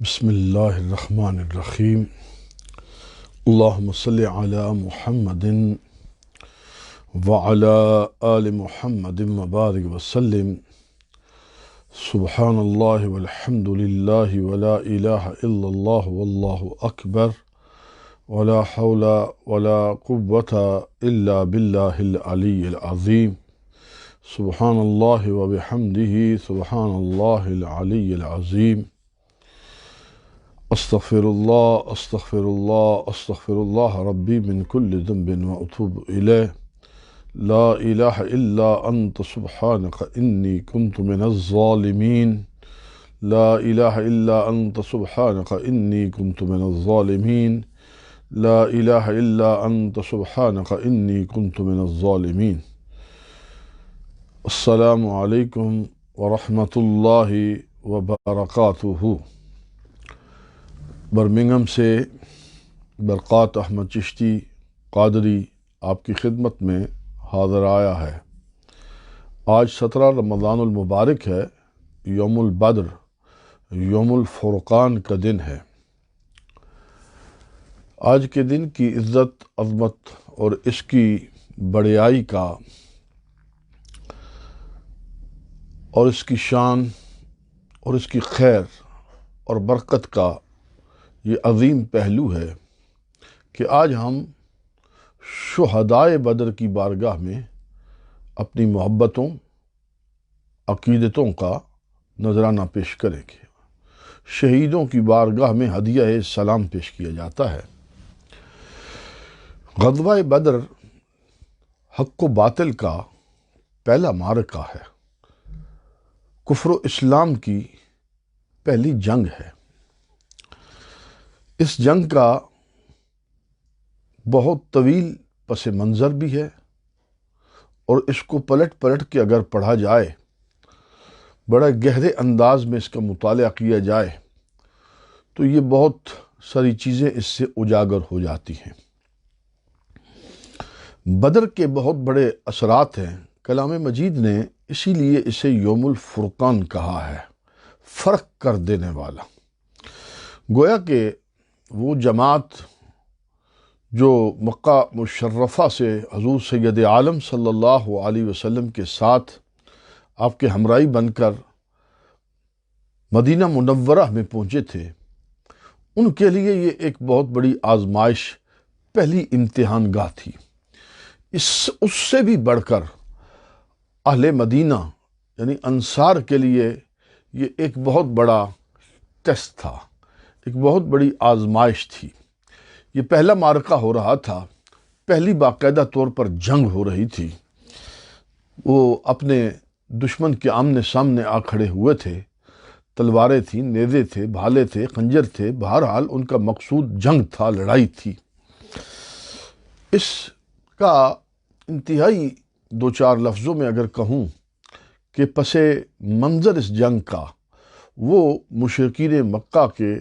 بسم اللہ الرحمن الرحیم اللہم صلی علی محمد وعلی آل محمد وبارک وسلم سبحان اللہ والحمد للہ ولا الہ الا اللہ واللہ اکبر ولا حول ولا قوة الا باللہ العلی العظیم سبحان اللہ وبحمدہ سبحان اللہ العلی العظیم استغفر اللہ ربی من کل ذنب واتوب الیہ لا الہ الا انت سبحانک انی کنت من الظالمین لا الہ الا انت سبحانک انی کنت من الظالمین لا الہ الا انت سبحانک انی کنت من الظالمین۔ السلام علیکم ورحمۃ اللہ وبرکاتہ۔ برمنگھم سے برکات احمد چشتی قادری آپ کی خدمت میں حاضر آیا ہے۔ آج 17 رمضان المبارک ہے، یوم البدر، یوم الفرقان کا دن ہے۔ آج کے دن کی عزت، عظمت اور اس کی بڑیائی کا اور اس کی شان اور اس کی خیر اور برکت کا یہ عظیم پہلو ہے کہ آج ہم شہدائے بدر کی بارگاہ میں اپنی محبتوں، عقیدتوں کا نذرانہ پیش کریں گے۔ شہیدوں کی بارگاہ میں ہدیہ سلام پیش کیا جاتا ہے۔ غزوہ بدر حق و باطل کا پہلا معرکہ ہے، کفر و اسلام کی پہلی جنگ ہے۔ اس جنگ کا بہت طویل پس منظر بھی ہے، اور اس کو پلٹ پلٹ کے اگر پڑھا جائے، بڑا گہرے انداز میں اس کا مطالعہ کیا جائے تو یہ بہت ساری چیزیں اس سے اجاگر ہو جاتی ہیں۔ بدر کے بہت بڑے اثرات ہیں۔ کلام مجید نے اسی لیے اسے یوم الفرقان کہا ہے، فرق کر دینے والا۔ گویا کہ وہ جماعت جو مکہ مشرفہ سے حضور سید عالم صلی اللہ علیہ وسلم کے ساتھ آپ کے ہمراہی بن کر مدینہ منورہ میں پہنچے تھے، ان کے لیے یہ ایک بہت بڑی آزمائش، پہلی امتحان گاہ تھی۔ اس سے بھی بڑھ کر اہل مدینہ یعنی انصار کے لیے یہ ایک بہت بڑا ٹیسٹ تھا، ایک بہت بڑی آزمائش تھی۔ یہ پہلا معرکہ ہو رہا تھا، پہلی باقاعدہ طور پر جنگ ہو رہی تھی۔ وہ اپنے دشمن کے آمنے سامنے آ کھڑے ہوئے تھے، تلواریں تھیں، نیزے تھے، بھالے تھے، خنجر تھے، بہرحال ان کا مقصود جنگ تھا، لڑائی تھی۔ اس کا انتہائی دو چار لفظوں میں اگر کہوں کہ پس منظر اس جنگ کا وہ مشرکین مکہ کے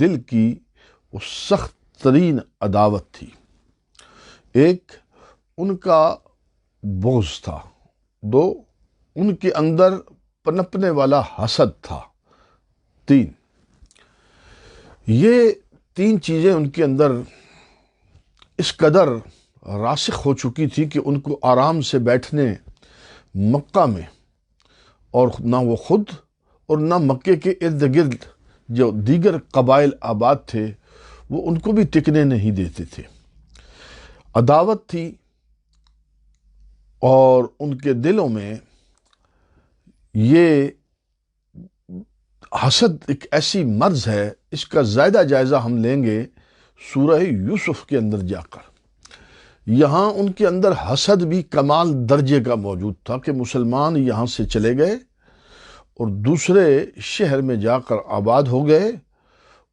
دل کی وہ سخت ترین عداوت تھی۔ ایک، ان کا بغض تھا۔ دو، ان کے اندر پنپنے والا حسد تھا۔ تین، یہ تین چیزیں ان کے اندر اس قدر راسخ ہو چکی تھی کہ ان کو آرام سے بیٹھنے مکہ میں، اور نہ وہ خود اور نہ مکے کے ارد گرد جو دیگر قبائل آباد تھے وہ ان کو بھی ٹکنے نہیں دیتے تھے۔ عداوت تھی، اور ان کے دلوں میں یہ حسد ایک ایسی مرض ہے، اس کا زیادہ جائزہ ہم لیں گے سورہ یوسف کے اندر جا کر۔ یہاں ان کے اندر حسد بھی کمال درجے کا موجود تھا کہ مسلمان یہاں سے چلے گئے اور دوسرے شہر میں جا کر آباد ہو گئے،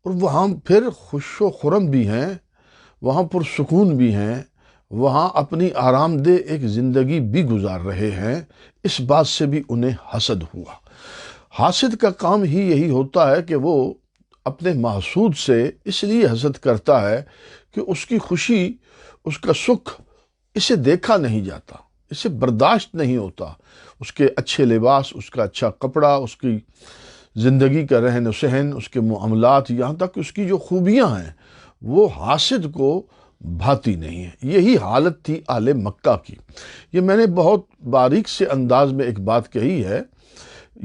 اور وہاں پھر خوش و خرم بھی ہیں، وہاں پرسکون بھی ہیں، وہاں اپنی آرام دہ ایک زندگی بھی گزار رہے ہیں۔ اس بات سے بھی انہیں حسد ہوا۔ حاسد کا کام ہی یہی ہوتا ہے کہ وہ اپنے محسود سے اس لیے حسد کرتا ہے کہ اس کی خوشی، اس کا سکھ اسے دیکھا نہیں جاتا، اسے برداشت نہیں ہوتا۔ اس کے اچھے لباس، اس کا اچھا کپڑا، اس کی زندگی کا رہن و سہن، اس کے معاملات، یہاں تک اس کی جو خوبیاں ہیں وہ حاسد کو بھاتی نہیں ہے۔ یہی حالت تھی اہل مکہ کی۔ یہ میں نے بہت باریک سے انداز میں ایک بات کہی ہے،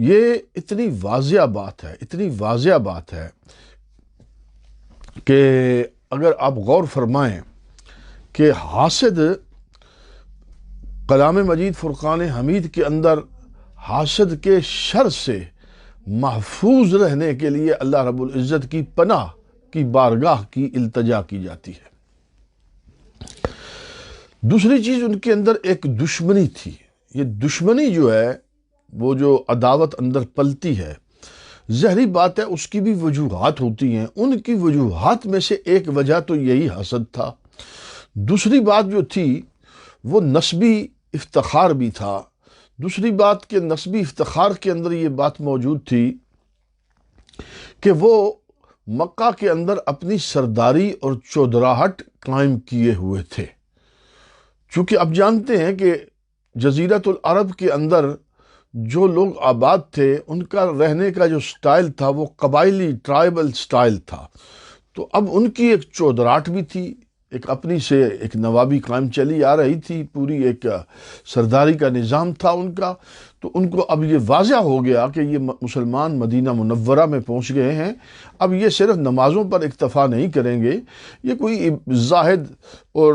یہ اتنی واضح بات ہے، اتنی واضح بات ہے کہ اگر آپ غور فرمائیں کہ حاسد، کلام مجید فرقان حمید کے اندر حاسد کے شر سے محفوظ رہنے کے لیے اللہ رب العزت کی پناہ کی بارگاہ کی التجا کی جاتی ہے۔ دوسری چیز، ان کے اندر ایک دشمنی تھی۔ یہ دشمنی جو ہے، وہ جو عداوت اندر پلتی ہے، ظاہری بات ہے اس کی بھی وجوہات ہوتی ہیں۔ ان کی وجوہات میں سے ایک وجہ تو یہی حسد تھا۔ دوسری بات جو تھی وہ نسبی افتخار بھی تھا۔ دوسری بات کہ نسبی افتخار کے اندر یہ بات موجود تھی کہ وہ مکہ کے اندر اپنی سرداری اور چودراہٹ قائم کیے ہوئے تھے۔ چونکہ اب جانتے ہیں کہ جزیرۃ العرب کے اندر جو لوگ آباد تھے، ان کا رہنے کا جو سٹائل تھا وہ قبائلی ٹرائبل سٹائل تھا۔ تو اب ان کی ایک چودراہٹ بھی تھی، ایک اپنی سے ایک نوابی قائم چلی آ رہی تھی، پوری ایک سرداری کا نظام تھا ان کا۔ تو ان کو اب یہ واضح ہو گیا کہ یہ مسلمان مدینہ منورہ میں پہنچ گئے ہیں، اب یہ صرف نمازوں پر اکتفا نہیں کریں گے، یہ کوئی زاہد اور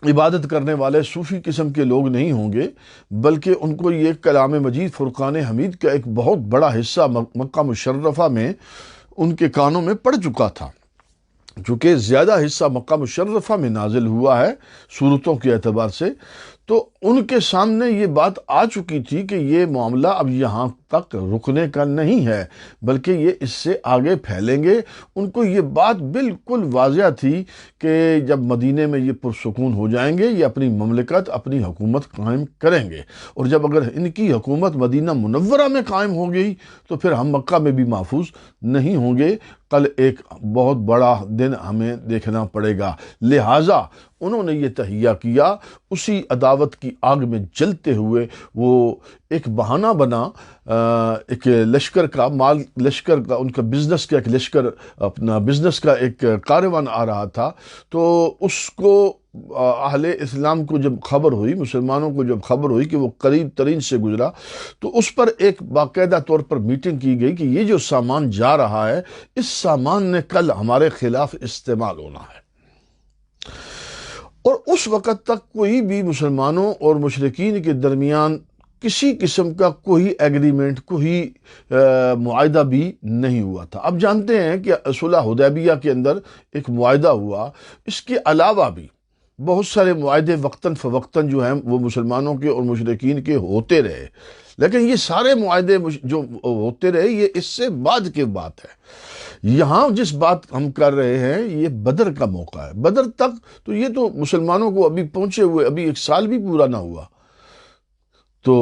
عبادت کرنے والے صوفی قسم کے لوگ نہیں ہوں گے، بلکہ ان کو یہ کلام مجید فرقان حمید کا ایک بہت بڑا حصہ مکہ مشرفہ میں ان کے کانوں میں پڑ چکا تھا، چونکہ زیادہ حصہ مکہ مشرفہ میں نازل ہوا ہے صورتوں کے اعتبار سے۔ تو ان کے سامنے یہ بات آ چکی تھی کہ یہ معاملہ اب یہاں تک رکنے کا نہیں ہے، بلکہ یہ اس سے آگے پھیلیں گے۔ ان کو یہ بات بالکل واضح تھی کہ جب مدینے میں یہ پرسکون ہو جائیں گے، یہ اپنی مملکت، اپنی حکومت قائم کریں گے، اور جب اگر ان کی حکومت مدینہ منورہ میں قائم ہو گئی تو پھر ہم مکہ میں بھی محفوظ نہیں ہوں گے، کل ایک بہت بڑا دن ہمیں دیکھنا پڑے گا۔ لہٰذا انہوں نے یہ تہیہ کیا، اسی عداوت کی آگ میں جلتے ہوئے وہ ایک بہانہ بنا، ایک لشکر کا ان کا بزنس کا ایک لشکر، اپنا بزنس کا ایک کاروان آ رہا تھا۔ تو اس کو اہل اسلام کو جب خبر ہوئی، مسلمانوں کو جب خبر ہوئی کہ وہ قریب ترین سے گزرا، تو اس پر ایک باقاعدہ طور پر میٹنگ کی گئی کہ یہ جو سامان جا رہا ہے، اس سامان نے کل ہمارے خلاف استعمال ہونا ہے۔ اور اس وقت تک کوئی بھی مسلمانوں اور مشرکین کے درمیان کسی قسم کا کوئی ایگریمنٹ، کوئی معاہدہ بھی نہیں ہوا تھا۔ اب جانتے ہیں کہ صلح حدیبیہ کے اندر ایک معاہدہ ہوا، اس کے علاوہ بھی بہت سارے معاہدے وقتاً فوقتاً جو ہیں وہ مسلمانوں کے اور مشرکین کے ہوتے رہے، لیکن یہ سارے معاہدے جو ہوتے رہے یہ اس سے بعد کی بات ہے۔ یہاں جس بات ہم کر رہے ہیں یہ بدر کا موقع ہے۔ بدر تک تو یہ تو مسلمانوں کو ابھی پہنچے ہوئے ابھی ایک سال بھی پورا نہ ہوا، تو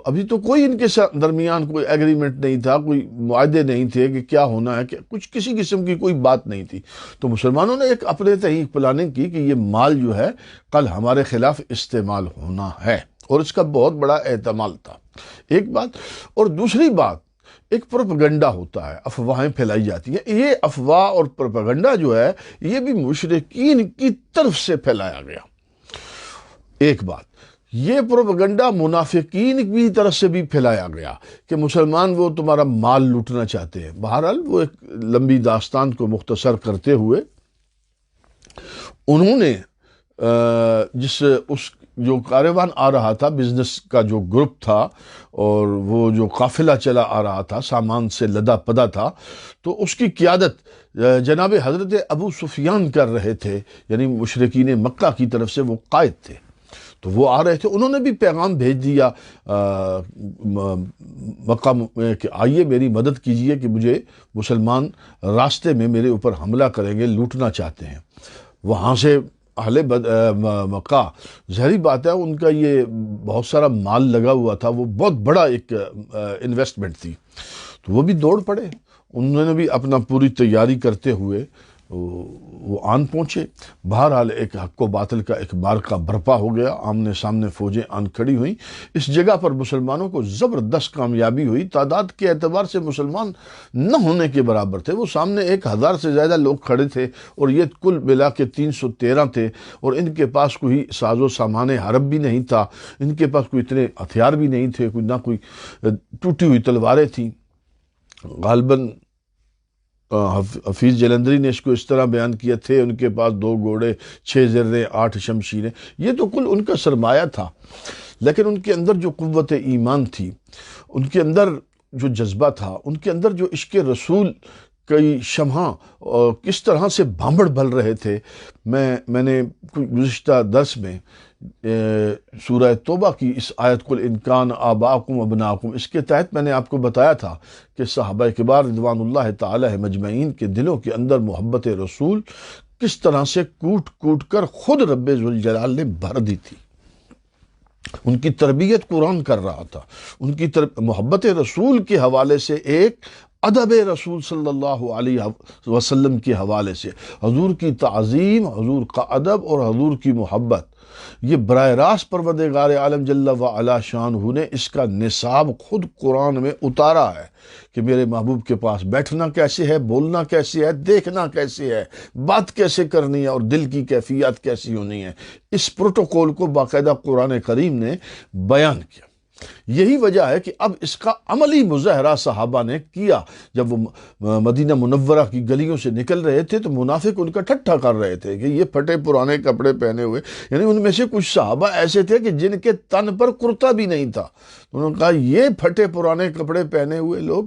ابھی تو کوئی ان کے درمیان کوئی ایگریمنٹ نہیں تھا، کوئی معاہدے نہیں تھے کہ کیا ہونا ہے، کہ کچھ کسی قسم کی کوئی بات نہیں تھی۔ تو مسلمانوں نے ایک اپنے تحقیق پلاننگ کی کہ یہ مال جو ہے کل ہمارے خلاف استعمال ہونا ہے، اور اس کا بہت بڑا احتمال تھا، ایک بات۔ اور دوسری بات، ایک پروپیگنڈا ہوتا ہے، افواہیں پھیلائی جاتی ہیں۔ یہ افواہ اور پروپیگنڈا جو ہے یہ بھی مشرکین کی طرف سے پھیلایا گیا۔ ایک بات، یہ پروپیگنڈا منافقین کی طرف سے بھی پھیلایا گیا کہ مسلمان وہ تمہارا مال لوٹنا چاہتے ہیں۔ بہرحال وہ ایک لمبی داستان کو مختصر کرتے ہوئے انہوں نے اس جو کاروان آ رہا تھا، بزنس کا جو گروپ تھا اور وہ جو قافلہ چلا آ رہا تھا، سامان سے لدا پدا تھا، تو اس کی قیادت جناب حضرت ابو سفیان کر رہے تھے، یعنی مشرکین مکہ کی طرف سے وہ قائد تھے۔ تو وہ آ رہے تھے، انہوں نے بھی پیغام بھیج دیا مکہ میں کہ آئیے میری مدد کیجئے کہ مجھے مسلمان راستے میں میرے اوپر حملہ کریں گے، لوٹنا چاہتے ہیں۔ وہاں سے اہل مکہ، ظاہری بات ہے ان کا یہ بہت سارا مال لگا ہوا تھا، وہ بہت بڑا ایک انویسٹمنٹ تھی، تو وہ بھی دوڑ پڑے۔ انہوں نے بھی اپنا پوری تیاری کرتے ہوئے وہ آن پہنچے۔ بہرحال ایک حق و باطل کا ایک معرکہ برپا ہو گیا، آمنے سامنے فوجیں آن کھڑی ہوئیں۔ اس جگہ پر مسلمانوں کو زبردست کامیابی ہوئی، تعداد کے اعتبار سے مسلمان نہ ہونے کے برابر تھے، وہ سامنے 1000 سے زیادہ لوگ کھڑے تھے اور یہ کل ملا کے 313 تھے، اور ان کے پاس کوئی ساز و سامان حرب بھی نہیں تھا، ان کے پاس کوئی اتنے ہتھیار بھی نہیں تھے، نہ کوئی ٹوٹی ہوئی تلواریں تھیں۔ غالباً حفیظ جلندری نے اس کو اس طرح بیان کیا تھے ان کے پاس 2 گھوڑے، 6 زرے، 8 شمشیریں، یہ تو کل ان کا سرمایہ تھا، لیکن ان کے اندر جو قوت ایمان تھی، ان کے اندر جو جذبہ تھا، ان کے اندر جو عشق رسول کئی شمعاں کس طرح سے بھانبڑ بھل رہے تھے۔ میں نے گزشتہ درس میں سورہ توبہ کی اس آیت کل انکان آباکم ابناکم، اس کے تحت میں نے آپ کو بتایا تھا کہ صحابہ کبار رضوان اللہ تعالی مجمعین کے دلوں کے اندر محبت رسول کس طرح سے کوٹ کوٹ کر خود رب ذوالجلال نے بھر دی تھی۔ ان کی تربیت قرآن کر رہا تھا، ان کی محبت رسول کے حوالے سے ایک ادب رسول صلی اللہ علیہ وسلم کے حوالے سے حضور کی تعظیم، حضور کا ادب اور حضور کی محبت، یہ براہ راست پروردگار عالم جل وعلا شانہ نے اس کا نصاب خود قرآن میں اتارا ہے کہ میرے محبوب کے پاس بیٹھنا کیسے ہے، بولنا کیسے ہے، دیکھنا کیسے ہے، بات کیسے کرنی ہے اور دل کی کیفیات کیسی ہونی ہے۔ اس پروٹوکول کو باقاعدہ قرآن کریم نے بیان کیا۔ یہی وجہ ہے کہ اب اس کا عملی مظاہرہ صحابہ نے کیا۔ جب وہ مدینہ منورہ کی گلیوں سے نکل رہے تھے تو منافق ان کا ٹھٹھا کر رہے تھے کہ یہ پھٹے پرانے کپڑے پہنے ہوئے، یعنی ان میں سے کچھ صحابہ ایسے تھے کہ جن کے تن پر کرتا بھی نہیں تھا۔ انہوں نے کہا یہ پھٹے پرانے کپڑے پہنے ہوئے لوگ،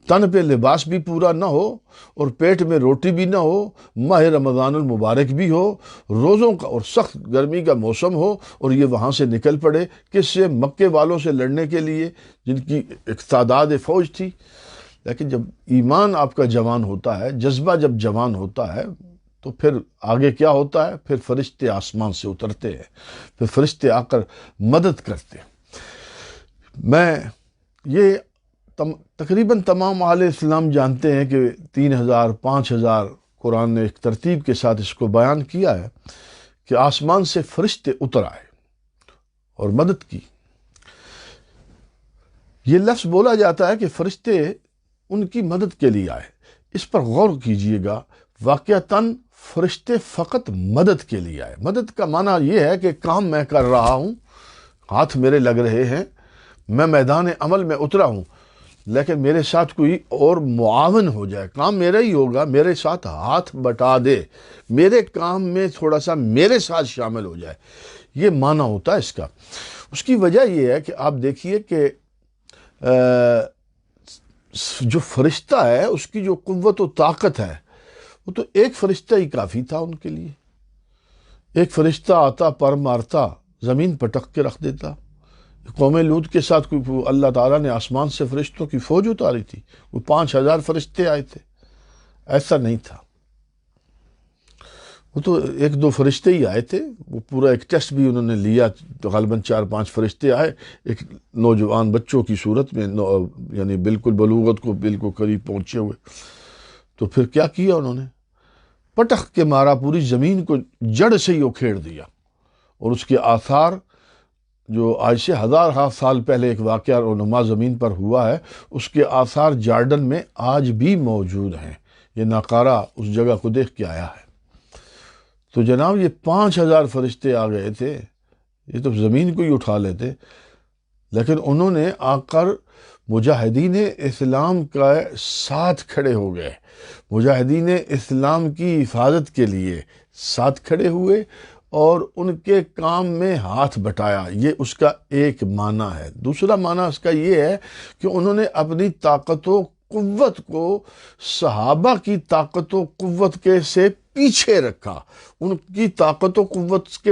تن پہ لباس بھی پورا نہ ہو اور پیٹ میں روٹی بھی نہ ہو، ماہ رمضان المبارک بھی ہو، روزوں کا اور سخت گرمی کا موسم ہو، اور یہ وہاں سے نکل پڑے کس سے؟ مکے والوں سے لڑنے کے لیے جن کی ایک تعداد فوج تھی۔ لیکن جب ایمان آپ کا جوان ہوتا ہے، جذبہ جب جوان ہوتا ہے، تو پھر آگے کیا ہوتا ہے؟ پھر فرشتے آسمان سے اترتے ہیں، پھر فرشتے آ کر مدد کرتے ہیں۔ یہ تقریباً تمام اہل اسلام جانتے ہیں کہ 3000 5000 قرآن نے ایک ترتیب کے ساتھ اس کو بیان کیا ہے کہ آسمان سے فرشتے اتر آئے اور مدد کی۔ یہ لفظ بولا جاتا ہے کہ فرشتے ان کی مدد کے لیے آئے، اس پر غور کیجئے گا۔ واقعتاً فرشتے فقط مدد کے لیے آئے۔ مدد کا معنی یہ ہے کہ کام میں کر رہا ہوں، ہاتھ میرے لگ رہے ہیں، میں میدان عمل میں اترا ہوں، لیکن میرے ساتھ کوئی اور معاون ہو جائے، کام میرا ہی ہوگا، میرے ساتھ ہاتھ بٹا دے، میرے کام میں تھوڑا سا میرے ساتھ شامل ہو جائے، یہ معنی ہوتا ہے اس کا۔ اس کی وجہ یہ ہے کہ آپ دیکھیے کہ جو فرشتہ ہے اس کی جو قوت و طاقت ہے، وہ تو ایک فرشتہ ہی کافی تھا ان کے لیے۔ ایک فرشتہ آتا، پر مارتا، زمین پٹک کے رکھ دیتا۔ قوم لوط کے ساتھ کوئی اللہ تعالیٰ نے آسمان سے فرشتوں کی فوج اتاری تھی، وہ 5000 فرشتے آئے تھے، ایسا نہیں تھا۔ وہ تو 1-2 فرشتے ہی آئے تھے، وہ پورا ایک ٹیسٹ بھی انہوں نے لیا، تو غالباً 4-5 فرشتے آئے ایک نوجوان بچوں کی صورت میں، یعنی بالکل بلوغت کو بالکل قریب پہنچے ہوئے۔ تو پھر کیا کیا انہوں نے؟ پٹخ کے مارا، پوری زمین کو جڑ سے ہی اکھیڑ دیا، اور اس کے آثار جو آج سے 1000 سال پہلے ایک واقعہ رونما زمین پر ہوا ہے، اس کے آثار جارڈن میں آج بھی موجود ہیں۔ یہ ناقارہ اس جگہ کو دیکھ کے آیا ہے۔ تو جناب یہ 5000 فرشتے آ گئے تھے، یہ تو زمین کو ہی اٹھا لیتے، لیکن انہوں نے آ کر مجاہدین اسلام کا ساتھ کھڑے ہو گئے، مجاہدین اسلام کی حفاظت کے لیے ساتھ کھڑے ہوئے اور ان کے کام میں ہاتھ بٹایا۔ یہ اس کا ایک معنی ہے۔ دوسرا معنی اس کا یہ ہے کہ انہوں نے اپنی طاقت و قوت کو صحابہ کی طاقت و قوت کے سے پیچھے رکھا، ان کی طاقت و قوت کے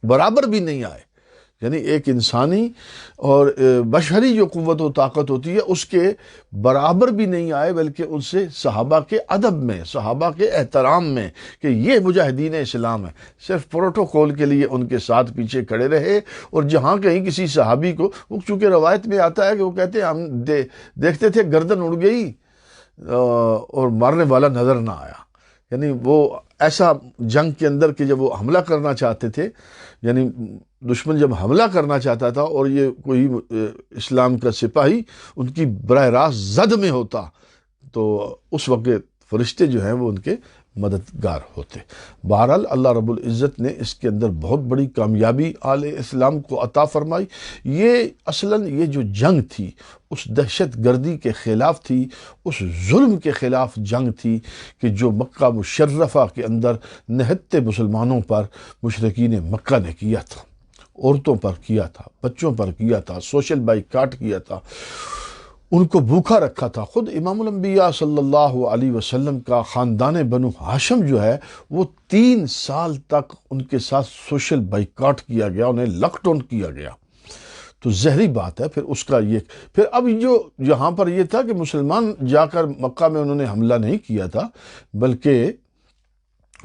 برابر بھی نہیں آئے۔ یعنی ایک انسانی اور بشری جو قوت و طاقت ہوتی ہے اس کے برابر بھی نہیں آئے، بلکہ ان سے صحابہ کے ادب میں، صحابہ کے احترام میں کہ یہ مجاہدین اسلام ہے، صرف پروٹوکول کے لیے ان کے ساتھ پیچھے کھڑے رہے۔ اور جہاں کہیں کسی صحابی کو، چونکہ روایت میں آتا ہے کہ وہ کہتے ہیں ہم دیکھتے تھے گردن اڑ گئی اور مارنے والا نظر نہ آیا، یعنی وہ ایسا جنگ کے اندر کہ جب وہ حملہ کرنا چاہتے تھے، یعنی دشمن جب حملہ کرنا چاہتا تھا اور یہ کوئی اسلام کا سپاہی ان کی براہ راست زد میں ہوتا، تو اس وقت فرشتے جو ہیں وہ ان کے مددگار ہوتے۔ بہرحال اللہ رب العزت نے اس کے اندر بہت بڑی کامیابی آل اسلام کو عطا فرمائی۔ یہ اصلاً یہ جو جنگ تھی اس دہشت گردی کے خلاف تھی، اس ظلم کے خلاف جنگ تھی کہ جو مکہ مشرفہ کے اندر نہتے مسلمانوں پر مشرکین مکہ نے کیا تھا، عورتوں پر کیا تھا، بچوں پر کیا تھا، سوشل بائیکاٹ کیا تھا، ان کو بھوکا رکھا تھا۔ خود امام الانبیاء صلی اللہ علیہ وسلم کا خاندان بنو ہاشم جو ہے وہ 3 سال تک ان کے ساتھ سوشل بائیکاٹ کیا گیا، انہیں لاک ڈاؤن کیا گیا۔ تو ظاہری بات ہے پھر اس کا یہ پھر اب جو یہاں پر یہ تھا کہ مسلمان جا کر مکہ میں انہوں نے حملہ نہیں کیا تھا، بلکہ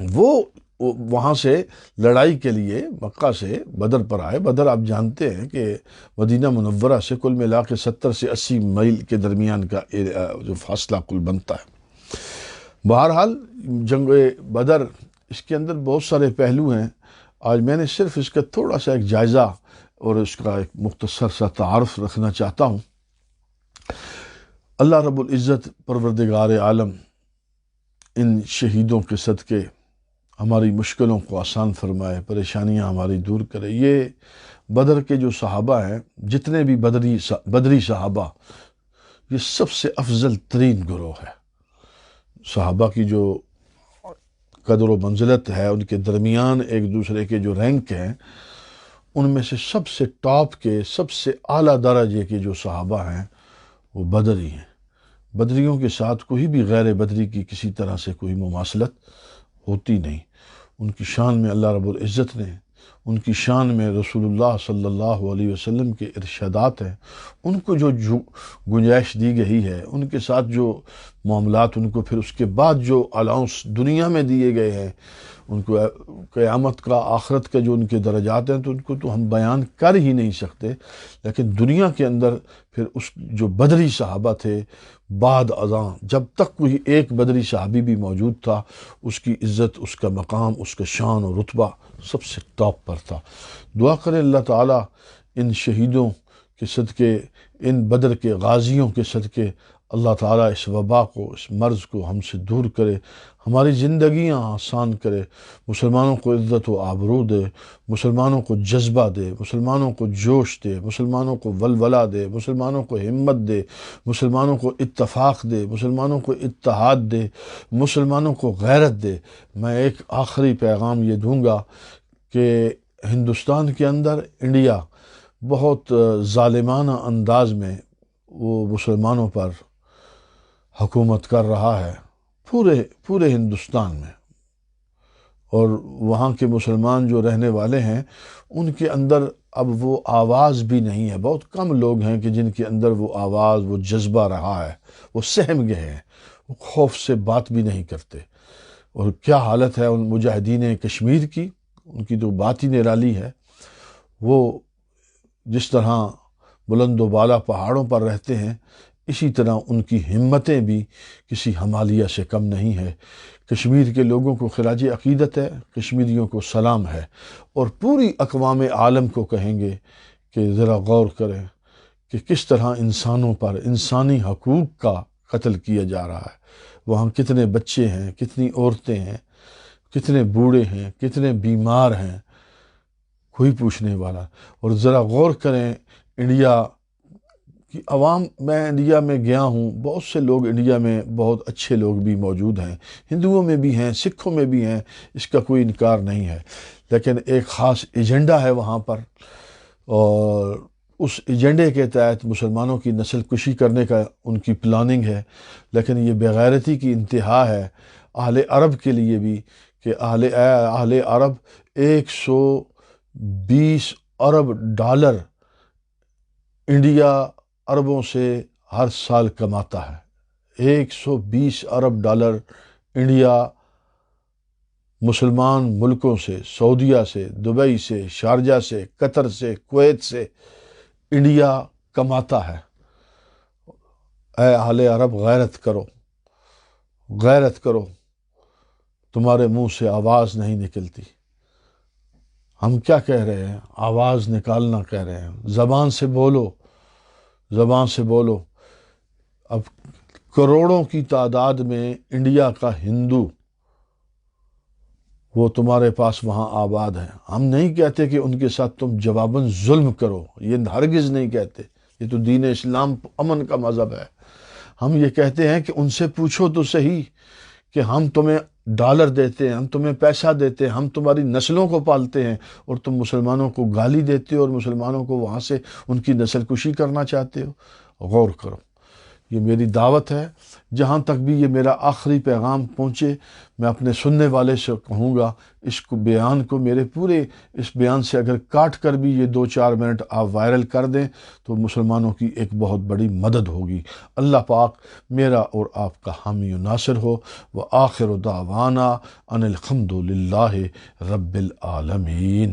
وہ وہاں سے لڑائی کے لیے مکہ سے بدر پر آئے۔ بدر آپ جانتے ہیں کہ مدینہ منورہ سے کل ملا کے 70 سے 80 میل کے درمیان کا جو فاصلہ کل بنتا ہے۔ بہرحال جنگ بدر اس کے اندر بہت سارے پہلو ہیں، آج میں نے صرف اس کا تھوڑا سا ایک جائزہ اور اس کا ایک مختصر سا تعارف رکھنا چاہتا ہوں۔ اللہ رب العزت پروردگار عالم ان شہیدوں کے صدقے ہماری مشکلوں کو آسان فرمائے، پریشانیاں ہماری دور کرے۔ یہ بدر کے جو صحابہ ہیں، جتنے بھی بدری صحابہ، یہ سب سے افضل ترین گروہ ہے۔ صحابہ کی جو قدر و منزلت ہے، ان کے درمیان ایک دوسرے کے جو رینک ہیں، ان میں سے سب سے ٹاپ کے، سب سے اعلیٰ درجے کے جو صحابہ ہیں وہ بدری ہیں۔ بدریوں کے ساتھ کوئی بھی غیر بدری کی کسی طرح سے کوئی مماثلت ہوتی نہیں۔ ان کی شان میں اللہ رب العزت نے، ان کی شان میں رسول اللہ صلی اللہ علیہ وسلم کے ارشادات ہیں، ان کو جو گنجائش دی گئی ہے، ان کے ساتھ جو معاملات ان کو پھر اس کے بعد جو الاؤنس دنیا میں دیے گئے ہیں، ان کو قیامت کا، آخرت کا جو ان کے درجات ہیں، تو ان کو تو ہم بیان کر ہی نہیں سکتے۔ لیکن دنیا کے اندر پھر اس جو بدری صحابہ تھے، بعد ازاں جب تک کوئی ایک بدری صحابی بھی موجود تھا، اس کی عزت، اس کا مقام، اس کا شان و رتبہ سب سے ٹاپ پر تھا۔ دعا کریں اللہ تعالیٰ ان شہیدوں کے صدقے، ان بدر کے غازیوں کے صدقے اللہ تعالیٰ اس وبا کو، اس مرض کو ہم سے دور کرے، ہماری زندگیاں آسان کرے، مسلمانوں کو عزت و آبرو دے، مسلمانوں کو جذبہ دے، مسلمانوں کو جوش دے، مسلمانوں کو ولولہ دے، مسلمانوں کو ہمت دے، مسلمانوں کو اتفاق دے، مسلمانوں کو اتحاد دے، مسلمانوں کو غیرت دے۔ میں ایک آخری پیغام یہ دوں گا کہ ہندوستان کے اندر انڈیا بہت ظالمانہ انداز میں وہ مسلمانوں پر حکومت کر رہا ہے، پورے ہندوستان میں، اور وہاں کے مسلمان جو رہنے والے ہیں ان کے اندر اب وہ آواز بھی نہیں ہے۔ بہت کم لوگ ہیں کہ جن کے اندر وہ آواز، وہ جذبہ رہا ہے، وہ سہم گئے ہیں، وہ خوف سے بات بھی نہیں کرتے۔ اور کیا حالت ہے ان مجاہدین کشمیر کی، ان کی تو بات ہی نرالی ہے۔ وہ جس طرح بلند و بالا پہاڑوں پر رہتے ہیں، اسی طرح ان کی ہمتیں بھی کسی ہمالیہ سے کم نہیں ہے۔ کشمیر کے لوگوں کو خراج عقیدت ہے، کشمیریوں کو سلام ہے، اور پوری اقوام عالم کو کہیں گے کہ ذرا غور کریں کہ کس طرح انسانوں پر انسانی حقوق کا قتل کیا جا رہا ہے۔ وہاں کتنے بچے ہیں، کتنی عورتیں ہیں، کتنے بوڑھے ہیں، کتنے بیمار ہیں، کوئی پوچھنے والا۔ اور ذرا غور کریں انڈیا کی عوام، میں انڈیا میں گیا ہوں، بہت سے لوگ انڈیا میں، بہت اچھے لوگ بھی موجود ہیں، ہندوؤں میں بھی ہیں، سکھوں میں بھی ہیں، اس کا کوئی انکار نہیں ہے، لیکن ایک خاص ایجنڈا ہے وہاں پر، اور اس ایجنڈے کے تحت مسلمانوں کی نسل کشی کرنے کا ان کی پلاننگ ہے۔ لیکن یہ بےغیرتی کی انتہا ہے اہل عرب کے لیے بھی، کہ اہل عرب 120 ارب ڈالر انڈیا عربوں سے ہر سال کماتا ہے۔ 120 ارب ڈالر انڈیا مسلمان ملکوں سے، سعودیہ سے، دبئی سے، شارجہ سے، قطر سے، کویت سے انڈیا کماتا ہے۔ اے اہل عرب، غیرت کرو، غیرت کرو، تمہارے منہ سے آواز نہیں نکلتی۔ ہم کیا کہہ رہے ہیں؟ آواز نکالنا کہہ رہے ہیں، زبان سے بولو، زبان سے بولو۔ اب کروڑوں کی تعداد میں انڈیا کا ہندو وہ تمہارے پاس وہاں آباد ہیں۔ ہم نہیں کہتے کہ ان کے ساتھ تم جواباً ظلم کرو، یہ ہرگز نہیں کہتے، یہ تو دین اسلام امن کا مذہب ہے۔ ہم یہ کہتے ہیں کہ ان سے پوچھو تو صحیح کہ ہم تمہیں ڈالر دیتے ہیں، ہم تمہیں پیسہ دیتے ہیں، ہم تمہاری نسلوں کو پالتے ہیں، اور تم مسلمانوں کو گالی دیتے ہو اور مسلمانوں کو وہاں سے ان کی نسل کشی کرنا چاہتے ہو۔ غور کرو، یہ میری دعوت ہے۔ جہاں تک بھی یہ میرا آخری پیغام پہنچے، میں اپنے سننے والے سے کہوں گا، اس کو بیان کو، میرے پورے اس بیان سے اگر کاٹ کر بھی یہ 2-4 منٹ آپ وائرل کر دیں تو مسلمانوں کی ایک بہت بڑی مدد ہوگی۔ اللہ پاک میرا اور آپ کا حامی و ناصر ہو۔ وآخر دعوانا ان الحمد للہ رب العالمین۔